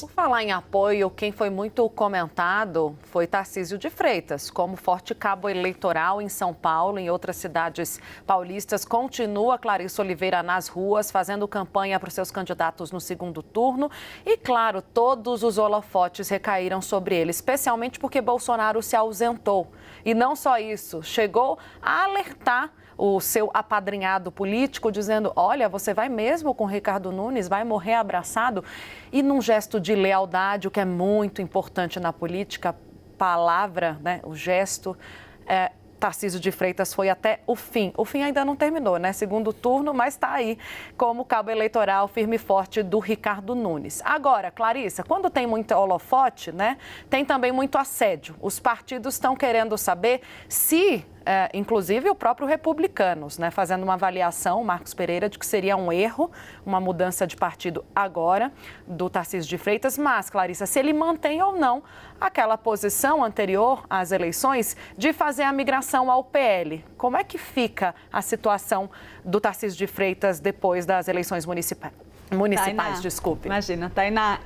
Por falar em apoio, quem foi muito comentado foi Tarcísio de Freitas. Como forte cabo eleitoral em São Paulo e em outras cidades paulistas, continua Clarice Oliveira nas ruas, fazendo campanha para os seus candidatos no segundo turno. E, claro, todos os holofotes recaíram sobre ele, especialmente porque Bolsonaro se ausentou. E não só isso, chegou a alertar o seu apadrinhado político, dizendo: olha, você vai mesmo com Ricardo Nunes, vai morrer abraçado. E num gesto de lealdade, o que é muito importante na política, palavra, né, o gesto, Tarcísio de Freitas foi até o fim. O fim ainda não terminou, né? Segundo turno, mas está aí como cabo eleitoral firme e forte do Ricardo Nunes. Agora, Clarissa, quando tem muito holofote, né, tem também muito assédio. Os partidos estão querendo saber se... inclusive o próprio Republicanos, né, fazendo uma avaliação, Marcos Pereira, de que seria um erro, uma mudança de partido agora do Tarcísio de Freitas, mas, Clarissa, se ele mantém ou não aquela posição anterior às eleições de fazer a migração ao PL. Como é que fica a situação do Tarcísio de Freitas depois das eleições municipais? Tainá, Desculpe. Imagina, Tainá,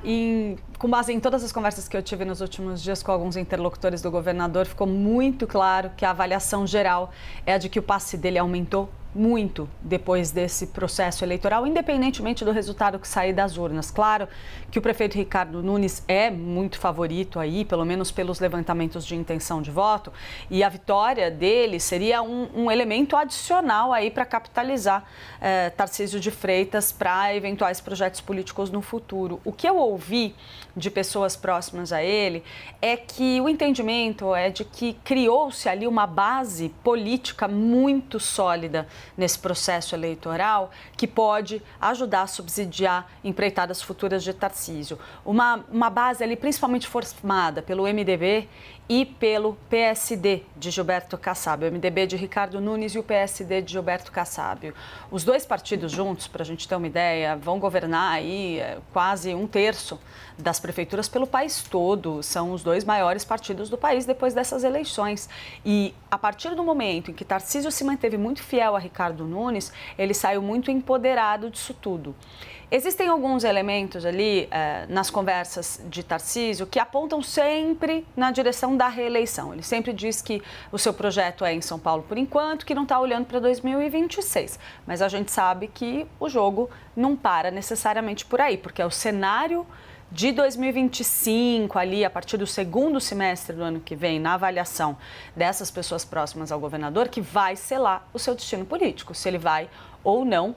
com base em todas as conversas que eu tive nos últimos dias com alguns interlocutores do governador, ficou muito claro que a avaliação geral é a de que o passe dele aumentou muito depois desse processo eleitoral, independentemente do resultado que sair das urnas. Claro que o prefeito Ricardo Nunes é muito favorito aí, pelo menos pelos levantamentos de intenção de voto, e a vitória dele seria um elemento adicional aí para capitalizar Tarcísio de Freitas para eventuais projetos políticos no futuro. O que eu ouvi de pessoas próximas a ele é que o entendimento é de que criou-se ali uma base política muito sólida nesse processo eleitoral que pode ajudar a subsidiar empreitadas futuras de Tarcísio. Uma base ali principalmente formada pelo MDB e pelo PSD de Gilberto Kassab, o MDB de Ricardo Nunes e o PSD de Gilberto Kassab. Os dois partidos juntos, para a gente ter uma ideia, vão governar aí quase 1/3 das prefeituras pelo país todo. São os dois maiores partidos do país depois dessas eleições. E a partir do momento em que Tarcísio se manteve muito fiel a Ricardo Nunes, ele saiu muito empoderado disso tudo. Existem alguns elementos ali nas conversas de Tarcísio que apontam sempre na direção da reeleição. Ele sempre diz que o seu projeto é em São Paulo por enquanto, que não está olhando para 2026. Mas a gente sabe que o jogo não para necessariamente por aí, porque é o cenário de 2025, ali, a partir do segundo semestre do ano que vem, na avaliação dessas pessoas próximas ao governador, que vai selar o seu destino político, se ele vai ou não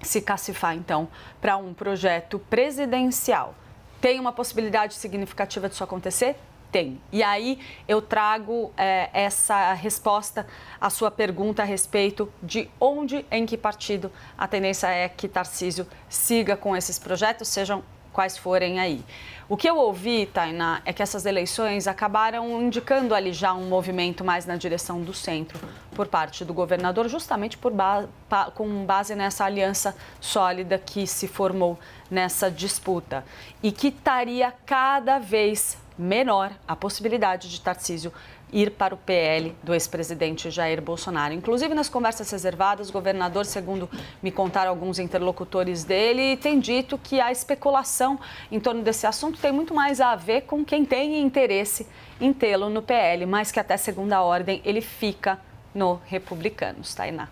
se cacifar, então, para um projeto presidencial. Tem uma possibilidade significativa disso acontecer? Tem. E aí eu trago essa resposta à sua pergunta a respeito de onde, em que partido a tendência é que Tarcísio siga com esses projetos, sejam quais forem aí. O que eu ouvi, Tainá, é que essas eleições acabaram indicando ali já um movimento mais na direção do centro por parte do governador, justamente com base nessa aliança sólida que se formou nessa disputa e que estaria cada vez menor a possibilidade de Tarcísio ir para o PL do ex-presidente Jair Bolsonaro. Inclusive, nas conversas reservadas, o governador, segundo me contaram alguns interlocutores dele, tem dito que a especulação em torno desse assunto tem muito mais a ver com quem tem interesse em tê-lo no PL, mas que até segunda ordem ele fica no Republicanos, Tainá.